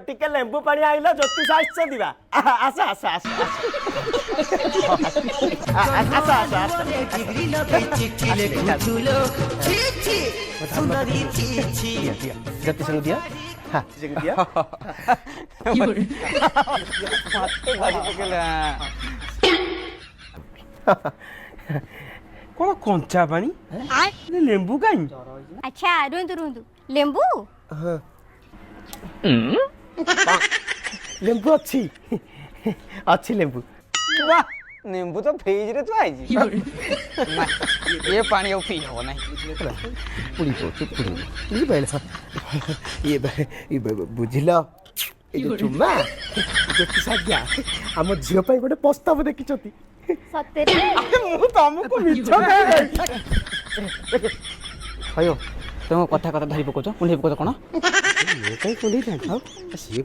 ଟିକେ ଲେମ୍ବୁ ପାଣି ଆଇଲ ଜ୍ୟୋତିଷ ଆସିଛ ଦିବା ଆସ ଆସ ଆସ ଆସ ଆସ ଆସ ଜ୍ୟୋତିଷଙ୍କୁ ଦିଅ ଦିଅ कौन कंचा पानी लेंबू कहीं अच्छा रुहतु रुहतु लेंबू ଲେମ୍ବୁ ଅଛି ଅଛି ଲେମ୍ବୁ वाह नींबू तो फ्रिज रे तो आई ये पानी अब पी हो नहीं ବୁଝିଲ ଏ ଯୋଉ ଚୁମା ଜ୍ୟୋତିଷ ଆଜ୍ଞା ଆମ ଝିଅ ପାଇଁ ଗୋଟେ ପ୍ରସ୍ତାବ ଦେଖିଛନ୍ତି ସତରେ ମୁଁ ତମକୁ ମିଛ भयो तुम कथा कथा धरी पकाउछ कुंडे पकाउछ कौन ମୁଁ କାଇଁ କୁଣ୍ଡେଇ ଥାନ୍ତି ସିଏ